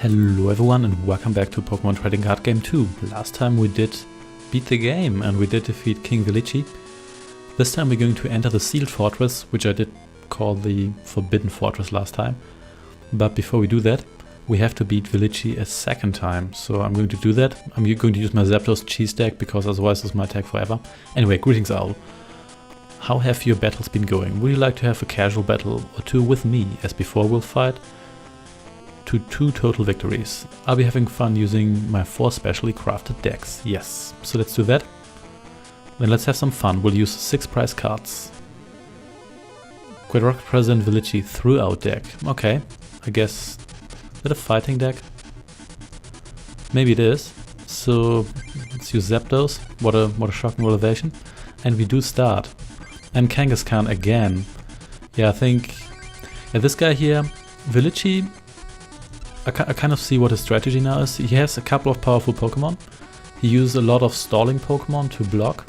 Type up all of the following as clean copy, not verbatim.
Hello everyone and welcome back to Pokémon Trading Card Game 2. Last time we did beat the game and we did defeat King Vilici. This time we're going to enter the Sealed Fortress, which I did call the Forbidden Fortress last time. But before we do that, we have to beat Vilici a second time. So I'm going to do that. I'm going to use my Zapdos cheese deck because otherwise this might take forever. Anyway, greetings Owl. How have your battles been going? Would you like to have a casual battle or two with me? As before we'll fight to 2 total victories. I'll be having fun using my 4 specially crafted decks. Yes, so let's do that. Then let's have some fun. We'll use 6 prize cards. Quadrock President Vilici throughout deck. Okay, I guess. Is that a fighting deck? Maybe it is. So let's use Zapdos. What a shocking revelation. And we do start. And Kangaskhan again. Yeah, I think this guy here, Vilici, I kind of see what his strategy now is. He has a couple of powerful Pokemon. He uses a lot of stalling Pokemon to block.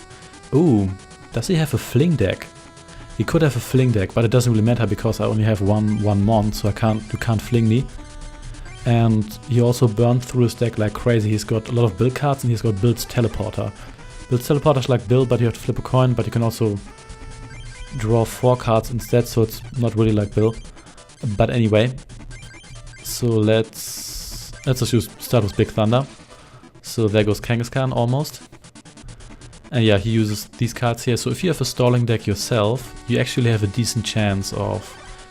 Ooh, does he have a Fling deck? He could have a Fling deck, but it doesn't really matter because I only have one Mon, so you can't fling me. And he also burned through his deck like crazy. He's got a lot of Bill cards and he's got Bill's Teleporter. Bill's Teleporter is like Bill, but you have to flip a coin, but you can also draw 4 cards instead, so it's not really like Bill. But anyway. So let's just start with Big Thunder. So there goes Kangaskhan almost. And yeah, he uses these cards here. So if you have a stalling deck yourself, you actually have a decent chance of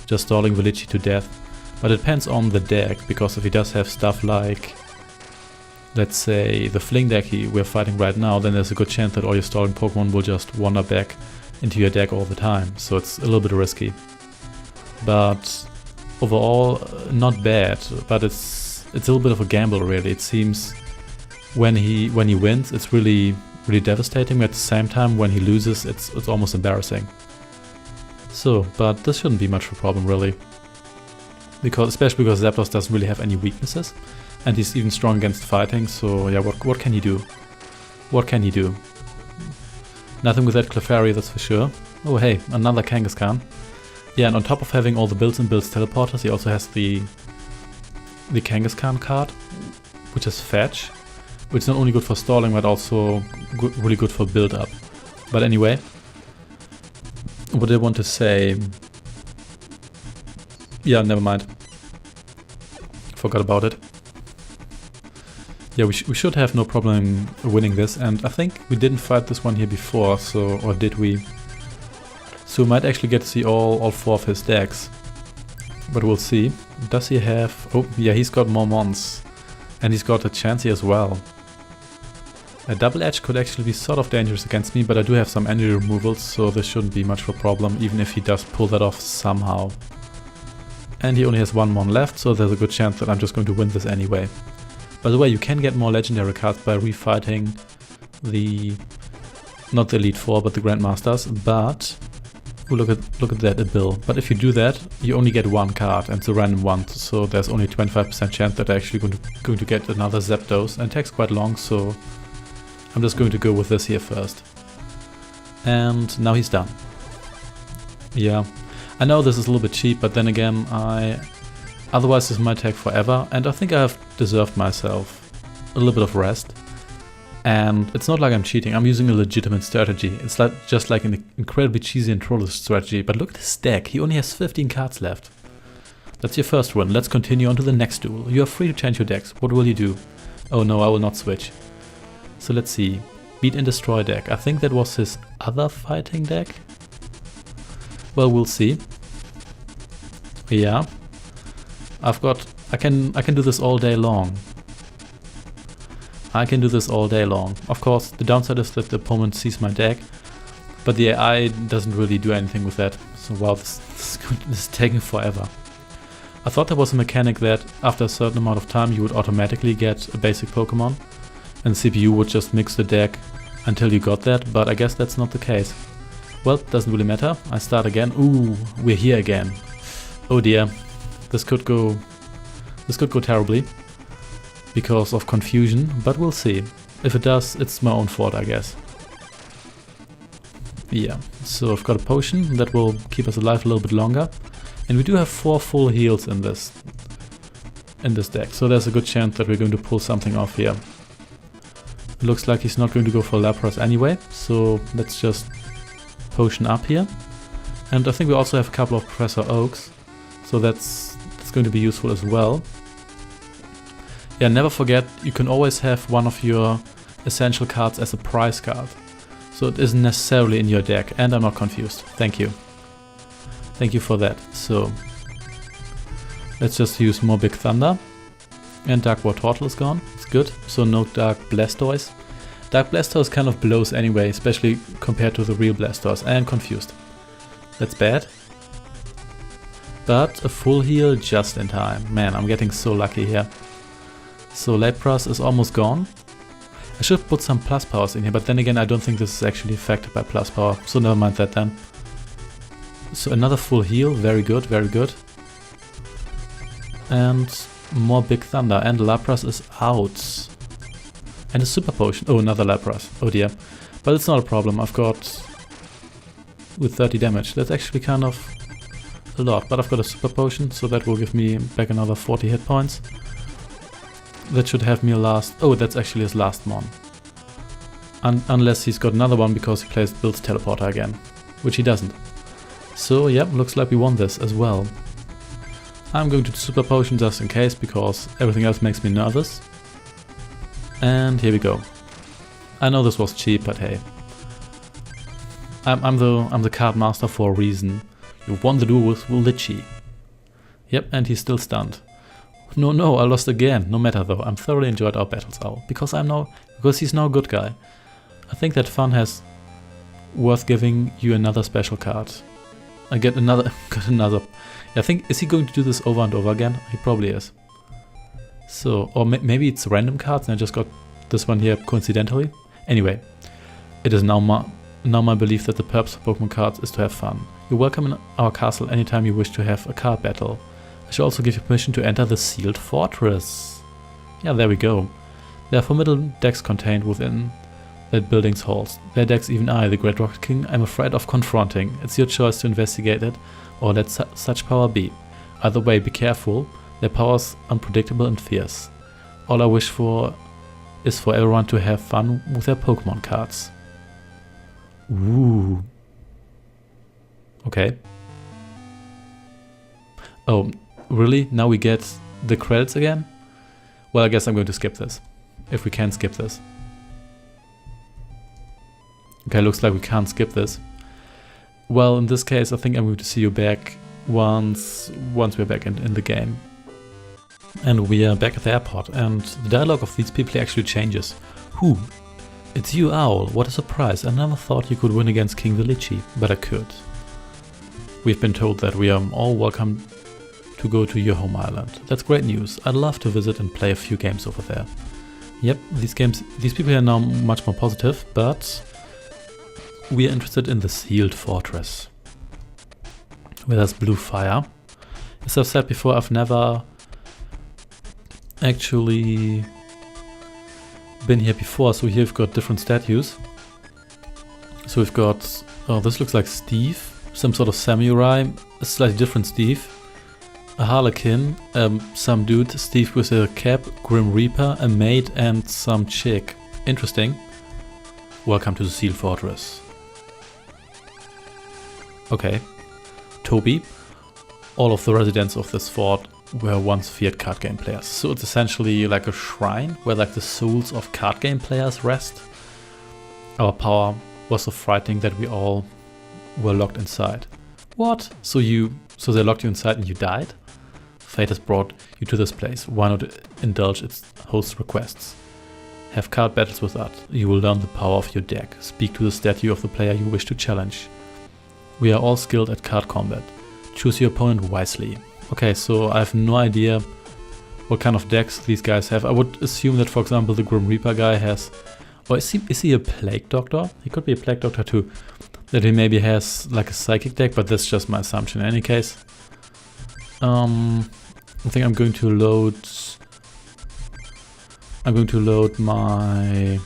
just stalling Vilici to death. But it depends on the deck, because if he does have stuff like, let's say, the Fling deck we're fighting right now, then there's a good chance that all your stalling Pokemon will just wander back into your deck all the time. So it's a little bit risky. But overall, not bad, but it's a little bit of a gamble really. It seems when he wins, it's really devastating. But at the same time, when he loses, it's almost embarrassing. So, but this shouldn't be much of a problem really, especially because Zapdos doesn't really have any weaknesses, and he's even strong against fighting. So yeah, what can he do? What can he do? Nothing with that Clefairy, that's for sure. Oh hey, another Kangaskhan. Yeah, and on top of having all the builds and Bill's teleporters, he also has the Kangaskhan card, which is Fetch, which is not only good for stalling, but also really good for build up. But anyway, what I want to say... Yeah, never mind. Forgot about it. Yeah, we should have no problem winning this, and I think we didn't fight this one here before, so... or did we? So we might actually get to see all 4 of his decks. But we'll see. Does he have... oh, yeah, he's got more Mons. And he's got a Chansey as well. A Double Edge could actually be sort of dangerous against me, but I do have some energy removals, so this shouldn't be much of a problem, even if he does pull that off somehow. And he only has 1 Mon left, so there's a good chance that I'm just going to win this anyway. By the way, you can get more legendary cards by refighting the... not the Elite Four, but the Grandmasters, but... oh, look at that, a Bill. But if you do that, you only get 1 card, and it's a random one, so there's only 25% chance that I'm actually going to get another Zapdos, and it takes quite long, so I'm just going to go with this here first. And now he's done. Yeah, I know this is a little bit cheap, but then again, otherwise this might take forever, and I think I have deserved myself a little bit of rest. And it's not like I'm cheating, I'm using a legitimate strategy. It's just like an incredibly cheesy and trollish strategy. But look at his deck, he only has 15 cards left. That's your first one. Let's continue on to the next duel. You are free to change your decks. What will you do? Oh no, I will not switch. So let's see. Beat and Destroy deck. I think that was his other fighting deck. Well, we'll see. Yeah. I can do this all day long. I can do this all day long. Of course, the downside is that the opponent sees my deck, but the AI doesn't really do anything with that. So wow, this is taking forever. I thought there was a mechanic that after a certain amount of time you would automatically get a basic Pokemon, and the CPU would just mix the deck until you got that, but I guess that's not the case. Well, doesn't really matter. I start again. Ooh, we're here again. Oh dear, this could go terribly. Because of confusion, but we'll see. If it does, it's my own fault, I guess. Yeah, so I've got a potion that will keep us alive a little bit longer. And we do have 4 full heals in this in this deck, so there's a good chance that we're going to pull something off here. It looks like he's not going to go for Lapras anyway, so let's just potion up here. And I think we also have a couple of Professor Oaks, so that's going to be useful as well. Yeah, never forget, you can always have one of your essential cards as a prize card. So it isn't necessarily in your deck, and I'm not confused. Thank you. Thank you for that. So let's just use more Big Thunder. And Dark War Turtle is gone. It's good. So no Dark Blastoise. Dark Blastoise kind of blows anyway, especially compared to the real Blastoise. I am confused. That's bad. But a full heal just in time. Man, I'm getting so lucky here. So Lapras is almost gone. I should put some plus powers in here, but then again I don't think this is actually affected by plus power, so never mind that then. So another full heal, very good, very good. And more Big Thunder, and Lapras is out. And a Super Potion, oh another Lapras, oh dear. But it's not a problem, I've got with 30 damage, that's actually kind of a lot, but I've got a Super Potion, so that will give me back another 40 hit points. That should have me a last... Oh, that's actually his last mon. Unless he's got another one because he builds Teleporter again. Which he doesn't. So, yeah, looks like we won this as well. I'm going to Super Potion just in case, because everything else makes me nervous. And here we go. I know this was cheap, but hey. I'm the card master for a reason. You won the duel with Litchi. Yep, and he's still stunned. No, I lost again. No matter though, I'm thoroughly enjoyed our battles, Owl, because he's now a good guy. I think that fun has worth giving you another special card. I got another. I think, is he going to do this over and over again? He probably is. So, or maybe it's random cards and I just got this one here coincidentally. Anyway, it is now my belief that the purpose of Pokemon cards is to have fun. You're welcome in our castle anytime you wish to have a card battle. I shall also give you permission to enter the Sealed Fortress. Yeah, there we go. There are formidable decks contained within that building's halls. Their decks even I, the Great Rocket King, am afraid of confronting. It's your choice to investigate it or let such power be. Either way, be careful. Their power's unpredictable and fierce. All I wish for is for everyone to have fun with their Pokemon cards. Ooh. Okay. Oh, really? Now we get the credits again? Well, I guess I'm going to skip this. If we can skip this. Okay, looks like we can't skip this. Well, in this case, I think I'm going to see you back once we're back in the game. And we are back at the airport, and the dialogue of these people actually changes. Who? It's you, Owl. What a surprise. I never thought you could win against King Vilici, but I could. We've been told that we are all welcome to go to your home island. That's great news. I'd love to visit and play a few games over there. Yep, these people here are now much more positive, but we are interested in the Sealed Fortress, where there's blue fire. As I've said before, I've never actually been here before, so here we've got different statues. So we've got, oh, this looks like Steve, some sort of samurai, a slightly different Steve, a harlequin, some dude, Steve with a cap, Grim Reaper, a maid, and some chick. Interesting. Welcome to the Sealed Fortress. Okay. Toby. All of the residents of this fort were once feared card game players. So it's essentially like a shrine where like the souls of card game players rest. Our power was so frightening that we all were locked inside. What? So they locked you inside and you died? Fate has brought you to this place. Why not indulge its host's requests? Have card battles with us. You will learn the power of your deck. Speak to the statue of the player you wish to challenge. We are all skilled at card combat. Choose your opponent wisely. Okay, so I have no idea what kind of decks these guys have. I would assume that, for example, the Grim Reaper guy has... Or is he a Plague Doctor? He could be a Plague Doctor too. That he maybe has like a Psychic deck, but that's just my assumption in any case. I think I'm going to load my...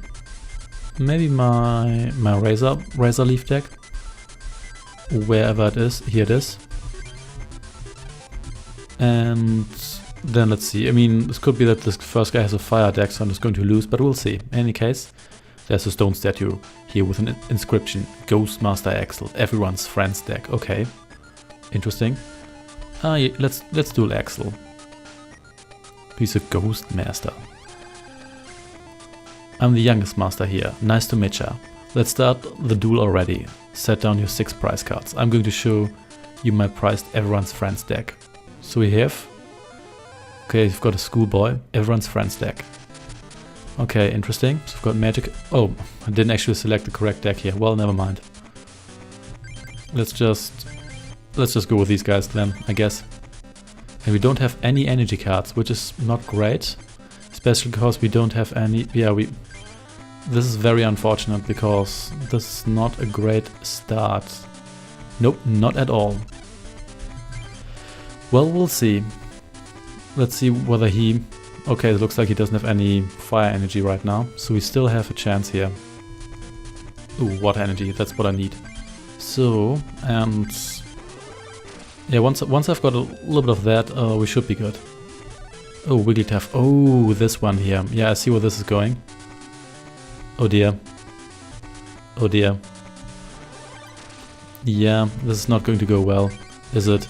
Maybe my Razor Leaf deck. Wherever it is, here it is. And then let's see. I mean, this could be that this first guy has a fire deck, so I'm just going to lose, but we'll see. In any case, there's a stone statue here with an inscription. Ghostmaster Axel, everyone's friend's deck. Okay, interesting. Yeah, let's duel Axel. He's a ghost master. I'm the youngest master here. Nice to meet ya. Let's start the duel already. Set down your 6 prize cards. I'm going to show you my prized everyone's friend's deck. So we have... Okay, you've got a schoolboy, everyone's friend's deck. Okay, interesting. So we've got magic... Oh, I didn't actually select the correct deck here. Well, never mind. Let's just go with these guys then, I guess. And we don't have any energy cards, which is not great. Especially because we don't have any... Yeah, this is very unfortunate because this is not a great start. Nope, not at all. Well, we'll see. Let's see whether he... Okay, it looks like he doesn't have any fire energy right now. So we still have a chance here. Ooh, water energy, that's what I need. So, and... Yeah, once I've got a little bit of that, we should be good. Oh, Wigglytuff. Oh, this one here. Yeah, I see where this is going. Oh dear. Oh dear. Yeah, this is not going to go well, is it?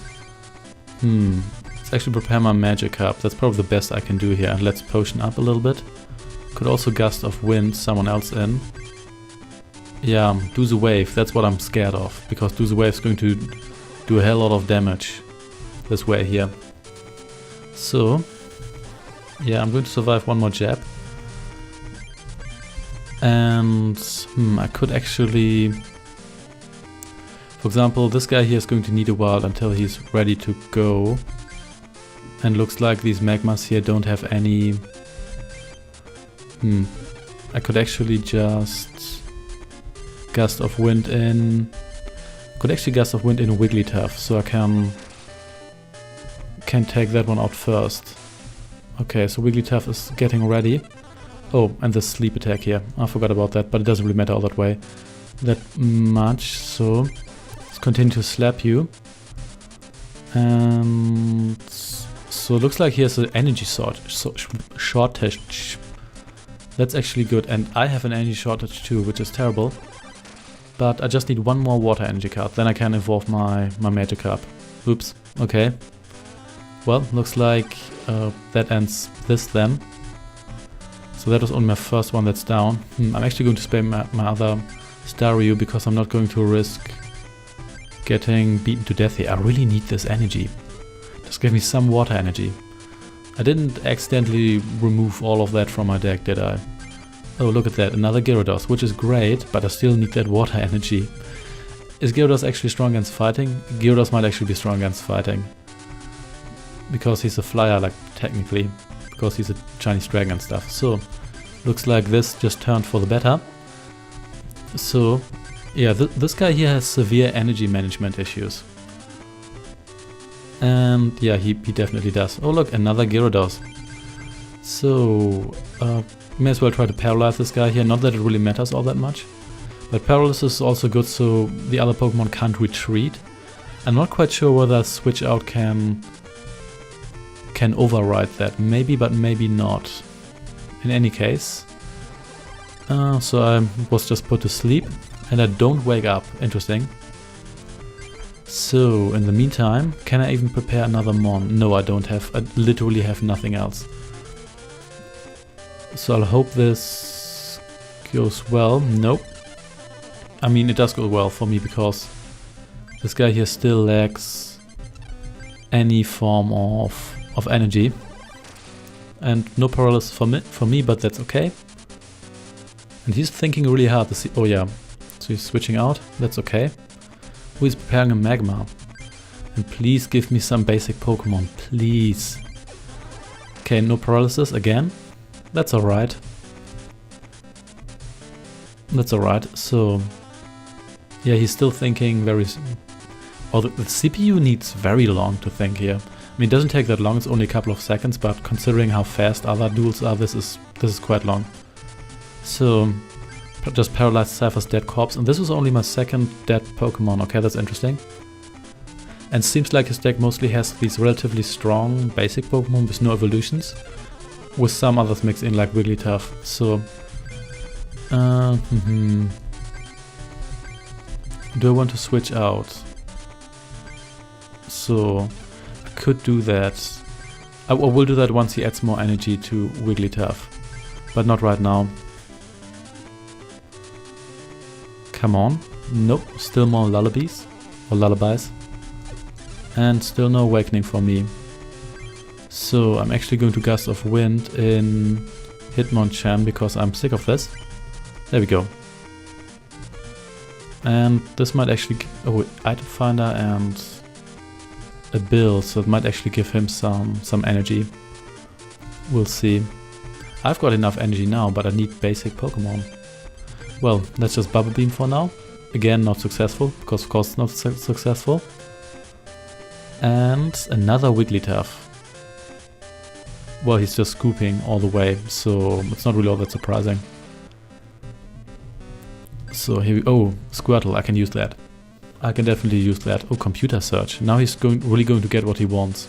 Let's actually prepare my magic cup. That's probably the best I can do here. And let's potion up a little bit. Could also gust of wind someone else in. Yeah, do the wave. That's what I'm scared of. Because do the wave is going to do a hell lot of damage this way here. So, yeah, I'm going to survive one more jab. And I could actually... For example, this guy here is going to need a while until he's ready to go. And looks like these magmas here don't have any... I could actually just... Gust of wind in... Could actually gust of wind in a Wigglytuff, so I can take that one out first. Okay, so Wigglytuff is getting ready. Oh, and the sleep attack here. I forgot about that, but it doesn't really matter all that much. So let's continue to slap you. And so it looks like he has an energy shortage. That's actually good, and I have an energy shortage too, which is terrible. But I just need one more water energy card, then I can evolve my magic up. Oops, okay. Well, looks like that ends this then. So that was only my first one that's down. I'm actually going to spam my other Staryu because I'm not going to risk getting beaten to death here. I really need this energy. Just give me some water energy. I didn't accidentally remove all of that from my deck, did I? Oh, look at that, another Gyarados, which is great, but I still need that water energy. Is Gyarados actually strong against fighting? Gyarados might actually be strong against fighting. Because he's a flyer, like, technically. Because he's a Chinese dragon and stuff. So, looks like this just turned for the better. So, yeah, this guy here has severe energy management issues. And, yeah, he definitely does. Oh, look, another Gyarados. So, may as well try to paralyze this guy here. Not that it really matters all that much. But paralysis is also good so the other Pokemon can't retreat. I'm not quite sure whether Switch Out can override that. Maybe, but maybe not. In any case. So I was just put to sleep. And I don't wake up. Interesting. So, in the meantime, can I even prepare another Mon? No, I don't have. I literally have nothing else. So I'll hope this goes well. Nope. I mean, it does go well for me because this guy here still lacks any form of energy. And no paralysis for me, but that's okay. And he's thinking really hard to see... Oh yeah, so he's switching out. That's okay. Who is preparing a Magma? And please give me some basic Pokemon, please. Okay, no paralysis again. That's alright. That's alright, so... Yeah, he's still thinking very... Oh, the CPU needs very long to think here. I mean, it doesn't take that long, it's only a couple of seconds, but considering how fast other duels are, this is quite long. So, just paralyzed Cypher's dead corpse, and this was only my second dead Pokemon. Okay, that's interesting. And seems like his deck mostly has these relatively strong basic Pokemon with no evolutions, with some others mixed in like Wigglytuff. So, do I want to switch out? So, I could do that. I will do that once he adds more energy to Wigglytuff, but not right now. Come on. Nope, still more lullabies, or lullabies. And still no awakening for me. So I'm actually going to Gust of Wind in Hitmonchan because I'm sick of this. There we go. And this might actually... Oh, Item Finder and a Bill, so it might actually give him some energy. We'll see. I've got enough energy now, but I need basic Pokemon. Well, let's just Bubble Beam for now. Again, not successful, because of course it's not successful. And another Wigglytuff. Well, he's just scooping all the way, so it's not really all that surprising. So here we... Oh, Squirtle, I can use that. I can definitely use that. Oh, Computer Search. Now he's really going to get what he wants.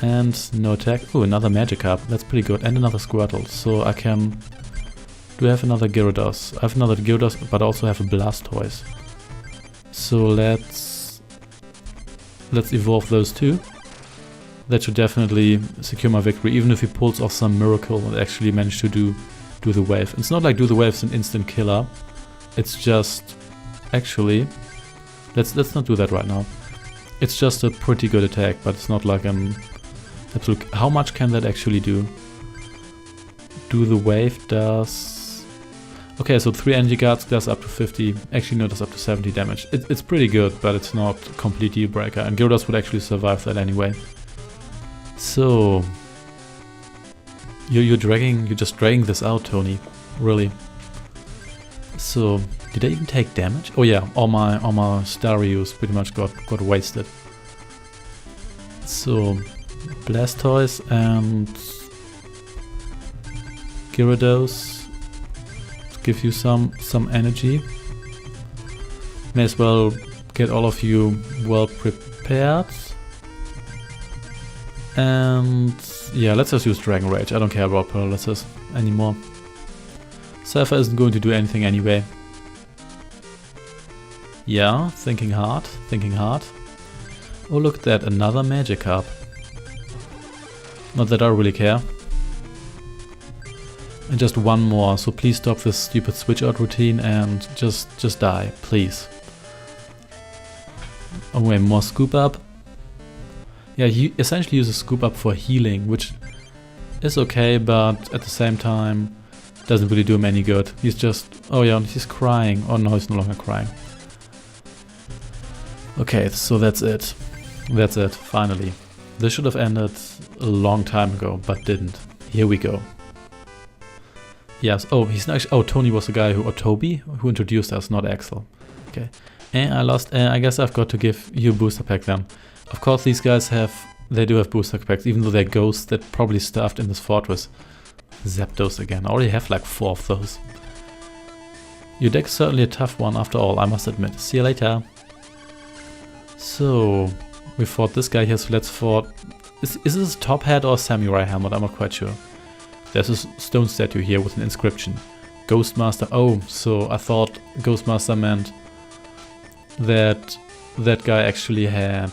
And no attack. Oh, another Magikarp. That's pretty good. And another Squirtle. So I can... Do I have another Gyarados? I have another Gyarados, but I also have a Blastoise. So let's evolve those two. That should definitely secure my victory, even if he pulls off some miracle and actually managed to do the wave. It's not like do the wave's an instant killer. It's just... Actually, let's not do that right now. It's just a pretty good attack, but it's not like an absolute... How much can that actually do? Do the wave does... Okay, so 3 energy guards does up to 50. Actually, no, does up to 70 damage. It's pretty good, but it's not a complete deal breaker. And Gyarados would actually survive that anyway. So... You're just dragging this out, Tony. Really. So... Did I even take damage? Oh yeah, all my Starius pretty much got wasted. So Blastoise and Gyarados give you some energy. May as well get all of you well prepared. And yeah, let's just use Dragon Rage. I don't care about Paralysis anymore. Cypher isn't going to do anything anyway. Yeah, thinking hard, thinking hard. Oh, look at that, another Magikarp. Not that I really care. And just one more, so please stop this stupid switch out routine and just die, please. Oh wait, more scoop up. Yeah, he essentially uses scoop up for healing, which is okay, but at the same time doesn't really do him any good. He's just... Oh yeah, he's crying. Oh no, he's no longer crying. Okay, so that's it. That's it, finally. This should have ended a long time ago, but didn't. Here we go. Yes, oh, he's not actually... Oh, Tony was the guy who... Or Toby, who introduced us, not Axel. Okay. And I lost... I guess I've got to give you a booster pack then. Of course, these guys have... They do have booster packs, even though they're ghosts that probably stuffed in this fortress. Zapdos again. I already have like 4 of those. Your deck is certainly a tough one after all, I must admit. See you later. So, we fought this guy here, so let's fight... Is this a top hat or a samurai helmet? I'm not quite sure. There's a stone statue here with an inscription. Ghostmaster. Oh, so I thought Ghostmaster meant that that guy actually had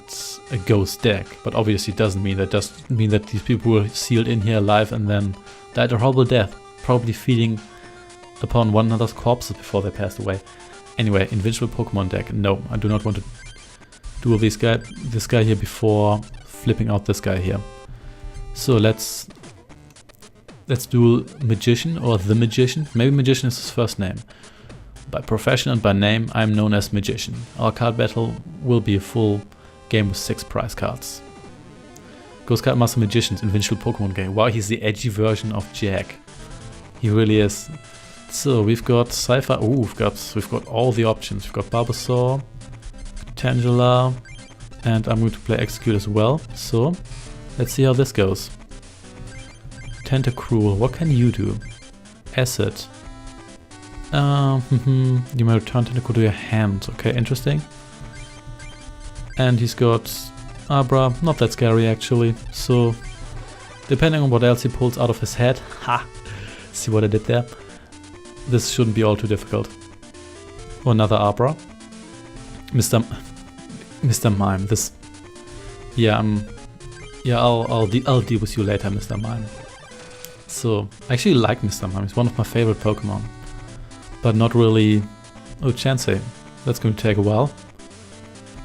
a ghost deck. But obviously it doesn't mean that. It does mean that these people were sealed in here alive and then died a horrible death. Probably feeding upon one another's corpses before they passed away. Anyway, invincible Pokemon deck. No, I do not want to duel this guy here before flipping out this guy here. So let's duel Magician or the Magician. Maybe Magician is his first name. By profession and by name, I'm known as Magician. Our card battle will be a full game with 6 prize cards. Ghost Card Master Magician's invincible Pokemon game. Wow, he's the edgy version of Jack. He really is. So we've got Cypher. Oh, we've got all the options. We've got Bulbasaur, Tangela, and I'm going to play Execute as well. So let's see how this goes. Tentacruel, what can you do? Acid. You may return Tentacruel to your hand. Okay, interesting. And he's got Abra, not that scary actually. So depending on what else he pulls out of his head, see what I did there? This shouldn't be all too difficult. Oh, another Abra. Mr. Mime, this... Yeah, I'll deal with you later, Mr. Mime. So, I actually like Mr. Mime, he's one of my favorite Pokemon. But not really... Oh, Chansey. That's going to take a while.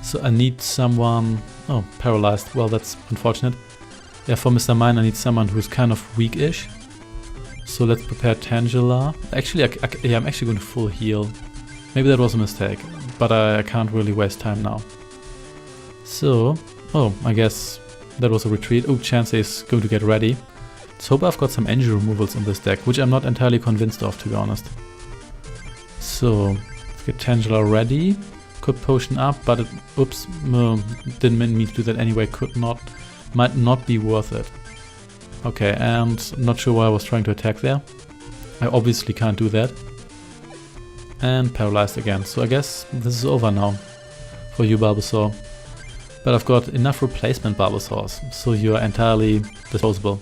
So I need someone... Oh, paralyzed. Well, that's unfortunate. Yeah, for Mr. Mime I need someone who's kind of weak-ish. So let's prepare Tangela. Actually, I'm actually going to full heal. Maybe that was a mistake, but I can't really waste time now. So, oh, I guess that was a retreat. Oh, Chansey is going to get ready. Let's hope I've got some energy removals in this deck, which I'm not entirely convinced of, to be honest. So, let's get Tangela ready. Could potion up, but it, oops, didn't mean to do that anyway. Might not be worth it. Okay, and not sure why I was trying to attack there. I obviously can't do that. And paralyzed again. So I guess this is over now for you, Bulbasaur. But I've got enough replacement Bulbasaurs, so you are entirely disposable.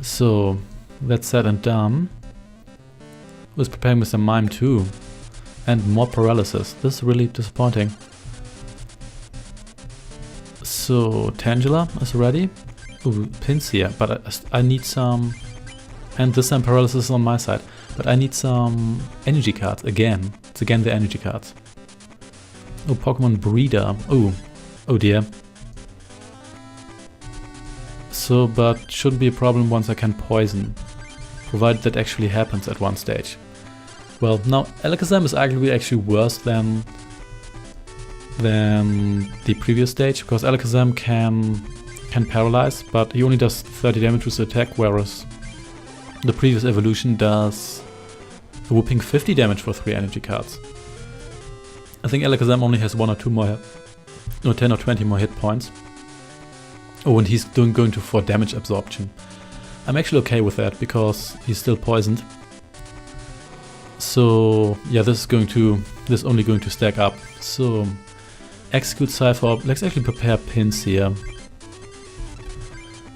So that's said and done. Was preparing Mr. Mime too. And more paralysis. This is really disappointing. So Tangela is ready. Ooh, Pinsir, but I need some... And this time paralysis is on my side. But I need some energy cards again. It's again the energy cards. Oh, Pokemon Breeder. Oh dear. So, but shouldn't be a problem once I can poison. Provided that actually happens at one stage. Well, now Alakazam is arguably actually worse than the previous stage, because Alakazam can paralyze, but he only does 30 damage with the attack, whereas the previous evolution does a whopping 50 damage for 3 energy cards. I think Alakazam only has 1 or 2 more, no, 10 or 20 more hit points. Oh, and he's going to 4 damage absorption. I'm actually okay with that, because he's still poisoned. So yeah, this is only going to stack up. So execute Cypher. Let's actually prepare Pinsir.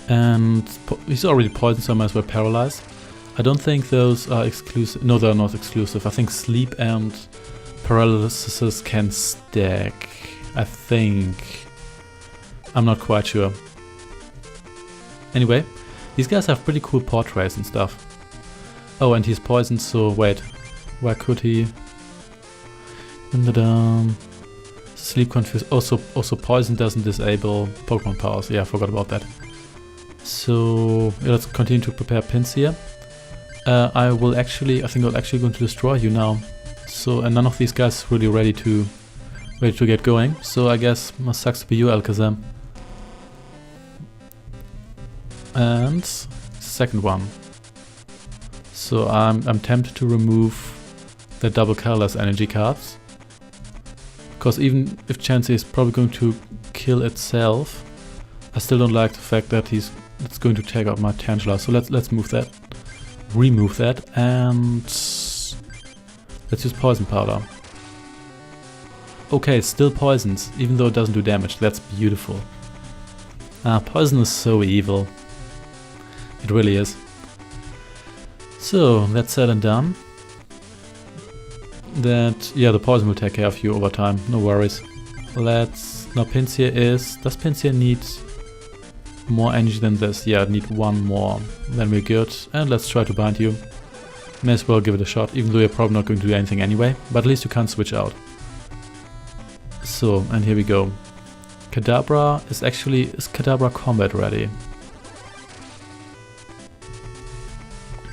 And he's already poisoned, so I might as well paralyze. I don't think those are exclusive. No, they're not exclusive. I think sleep and paralysis can stack. I think. I'm not quite sure. Anyway, these guys have pretty cool portraits and stuff. Oh, and he's poisoned, so wait. Where could he? Sleep confused. Also poison doesn't disable Pokemon powers. Yeah, I forgot about that. So yeah, let's continue to prepare Pinsir. I think I'll actually going to destroy you now. So, and none of these guys is really ready to get going. So I guess must sucks to be you, Alakazam. And second one. So I'm tempted to remove the double colorless energy cards, because even if Chansey is probably going to kill itself, I still don't like the fact that it's going to take out my Tangela. So let's remove that, and let's use poison powder. Okay, it still poisons, even though it doesn't do damage. That's beautiful. Poison is so evil. It really is. So that's said and done. The poison will take care of you over time, no worries. Now Pinsir does Pinsir need more energy than this? Yeah, I need 1 more, then we're good. And let's try to bind you. May as well give it a shot, even though you're probably not going to do anything anyway, but at least you can't switch out. So, and here we go. Kadabra is Kadabra combat ready?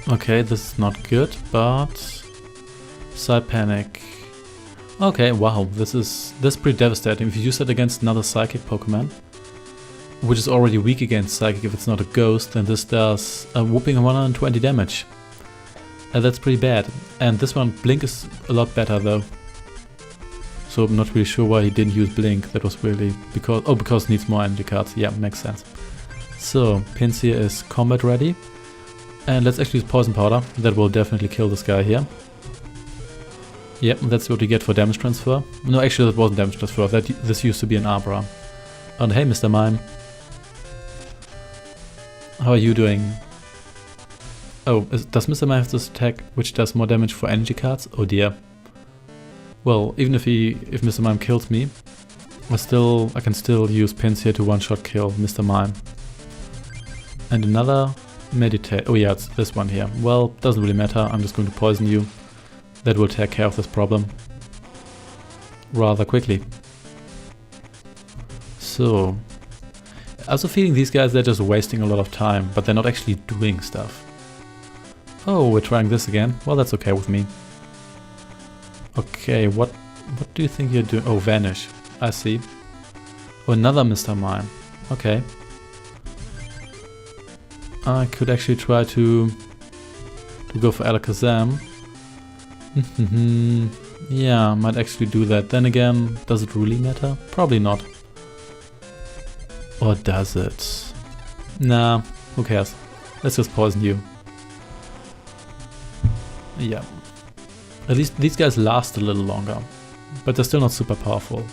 Okay, this is not good, but Psypanic. Okay, wow, this is pretty devastating. If you use that against another Psychic Pokemon, which is already weak against Psychic if it's not a Ghost, then this does a whooping 120 damage. And that's pretty bad. And this one, Blink is a lot better though. So I'm not really sure why he didn't use Blink. That was really because it needs more energy cards. Yeah, makes sense. So Pinsir is combat ready. And let's actually use Poison Powder. That will definitely kill this guy here. Yep, that's what you get for damage transfer. No, actually that wasn't damage transfer, this used to be an Abra. And hey, Mr. Mime. How are you doing? Oh, does Mr. Mime have this attack which does more damage for energy cards? Oh dear. Well, even if Mr. Mime kills me, I can still use pins here to one-shot kill Mr. Mime. And another meditate. Oh yeah, it's this one here. Well, doesn't really matter. I'm just going to poison you. That will take care of this problem rather quickly. So, I also feeling these guys, they're just wasting a lot of time, but they're not actually doing stuff. Oh, we're trying this again. Well, that's okay with me. Okay, what do you think you're doing? Oh, vanish. I see. Oh, another Mr. Mime. Okay. I could actually try to go for Alakazam. Yeah, I might actually do that. Then again, does it really matter? Probably not. Or does it? Nah, who cares? Let's just poison you. Yeah. At least these guys last a little longer. But they're still not super powerful.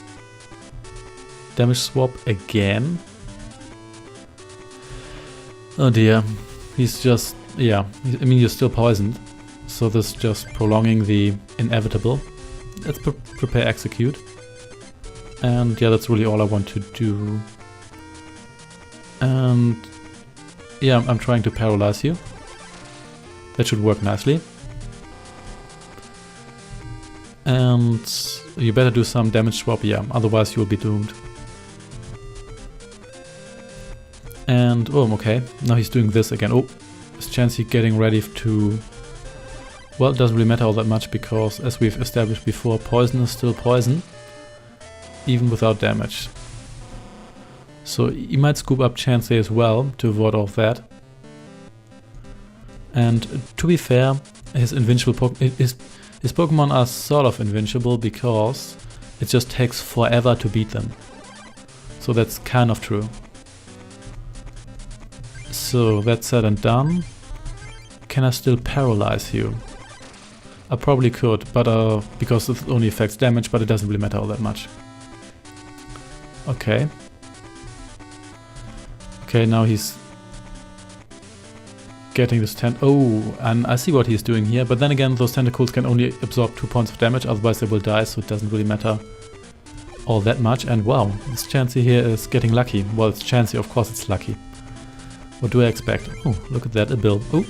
Damage swap again. Oh dear. He's just... yeah. I mean, you're still poisoned. So this is just prolonging the inevitable. Let's prepare execute. And yeah, that's really all I want to do. And yeah, I'm trying to paralyze you. That should work nicely. And you better do some damage swap, yeah, otherwise you'll be doomed. And oh, okay, now he's doing this again. Oh, is Chansey getting ready to... well, it doesn't really matter all that much because, as we've established before, poison is still poison, even without damage. So he might scoop up Chansey as well to avoid all of that. And to be fair, his invincible his Pokemon are sort of invincible because it just takes forever to beat them. So that's kind of true. So that's said and done. Can I still paralyze you? I probably could, but because it only affects damage, but it doesn't really matter all that much. Okay. Okay, now he's getting this oh, and I see what he's doing here, but then again, those tentacles can only absorb 2 points of damage, otherwise they will die, so it doesn't really matter all that much. And wow, this Chansey here is getting lucky. Well, it's Chansey, of course it's lucky. What do I expect? Oh, look at that, a build. Oh,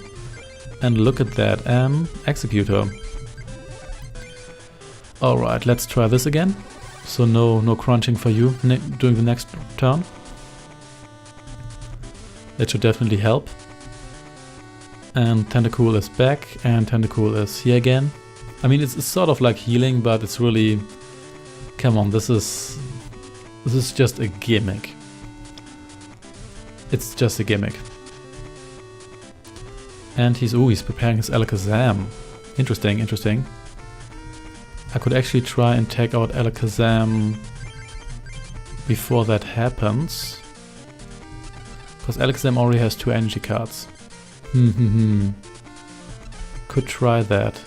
and look at that, Executor. Alright, let's try this again. So no crunching for you during the next turn. That should definitely help. And Tentacool is back, and Tentacool is here again. I mean, it's sort of like healing, but it's really... come on, this is just a gimmick. It's just a gimmick. And he's preparing his Alakazam. Interesting, interesting. I could actually try and take out Alakazam before that happens. Because Alakazam already has 2 energy cards. Could try that.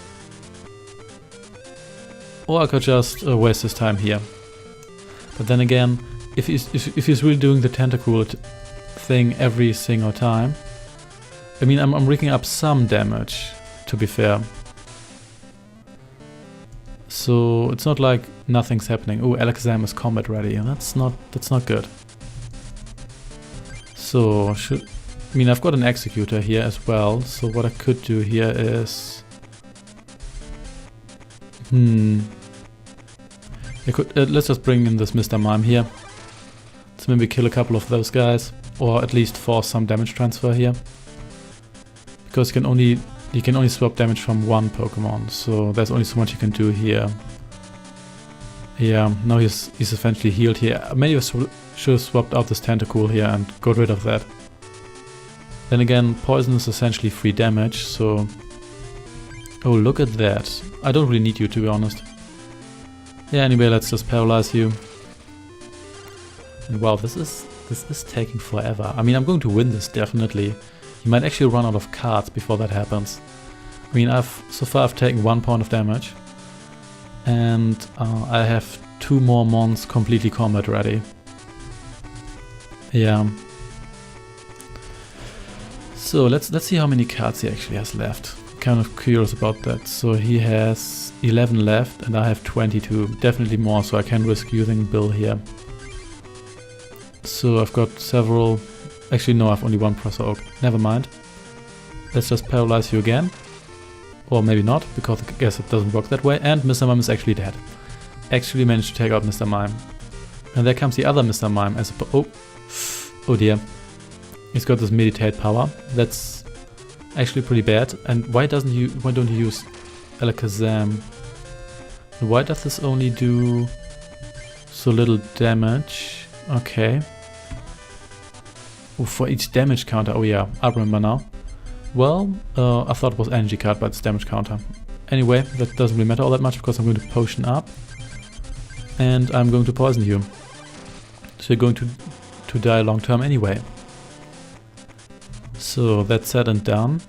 Or I could just waste his time here. But then again, if he's really doing the Tentacool thing every single time, I mean, I'm raking up some damage, to be fair. So it's not like nothing's happening. Oh, Alakazam is combat ready, and that's not good. So I mean, I've got an Executor here as well, so what I could do here is... let's just bring in this Mr. Mime here. Let's maybe kill a couple of those guys, or at least force some damage transfer here. Because you can only swap damage from one Pokemon, so there's only so much you can do here. Yeah, now he's essentially healed here. Maybe I should have swapped out this Tentacool here and got rid of that. Then again, poison is essentially free damage, so... oh, look at that. I don't really need you, to be honest. Yeah, anyway, let's just paralyze you. And wow, this is taking forever. I mean, I'm going to win this, definitely. He might actually run out of cards before that happens. I mean, so far I've taken 1 point of damage. And I have 2 more mons completely combat ready. Yeah. So let's see how many cards he actually has left. Kind of curious about that. So he has 11 left and I have 22. Definitely more, so I can risk using Bill here. So I've got several... Actually no, I've only 1 Prosser Oak. Never mind. Let's just paralyze you again. Or maybe not, because I guess it doesn't work that way. And Mr. Mime is actually dead. Actually managed to take out Mr. Mime. And there comes the other Mr. Mime as a... Oh dear. He's got this meditate power. That's actually pretty bad. And why don't you use Alakazam? Why does this only do so little damage? Okay. Oh, for each damage counter. Oh yeah, I remember now. Well, I thought it was energy card, but it's damage counter. Anyway, that doesn't really matter all that much because I'm going to potion up. And I'm going to poison you. So you're going to die long term anyway. So that's said and done.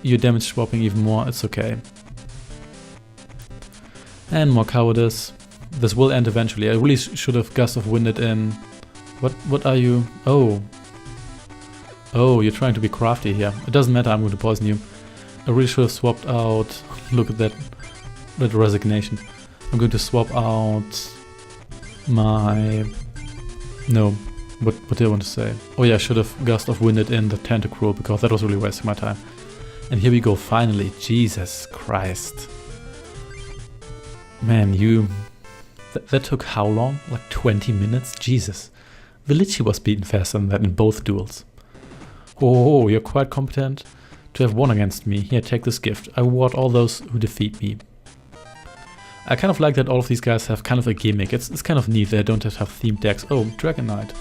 You're damage swapping even more, it's okay. And more cowardice. This will end eventually. I really should have Gust of Winded in. What are you? Oh. Oh, you're trying to be crafty here. It doesn't matter, I'm going to poison you. I really should have swapped out... Look at that resignation. I'm going to swap out my... No, what did I want to say? Oh yeah, I should have Gust of Winded in the Tentacruel because that was really wasting my time. And here we go, finally. Jesus Christ. Man, you... That took how long? Like 20 minutes? Jesus. Vilici was beaten faster than that in both duels. Oh, you're quite competent to have won against me. Here, take this gift. I reward all those who defeat me. I kind of like that all of these guys have kind of a gimmick. It's kind of neat. They don't have to have themed decks. Oh, Dragon Knight.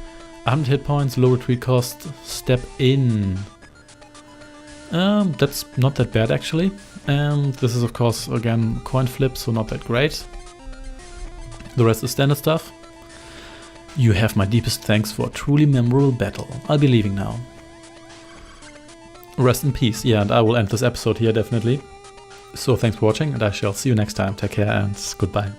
100 hit points, low retreat cost, step in. That's not that bad actually. And this is of course again coin flip, so not that great. The rest is standard stuff. You have my deepest thanks for a truly memorable battle. I'll be leaving now. Rest in peace. Yeah, and I will end this episode here definitely. So thanks for watching and I shall see you next time. Take care and goodbye.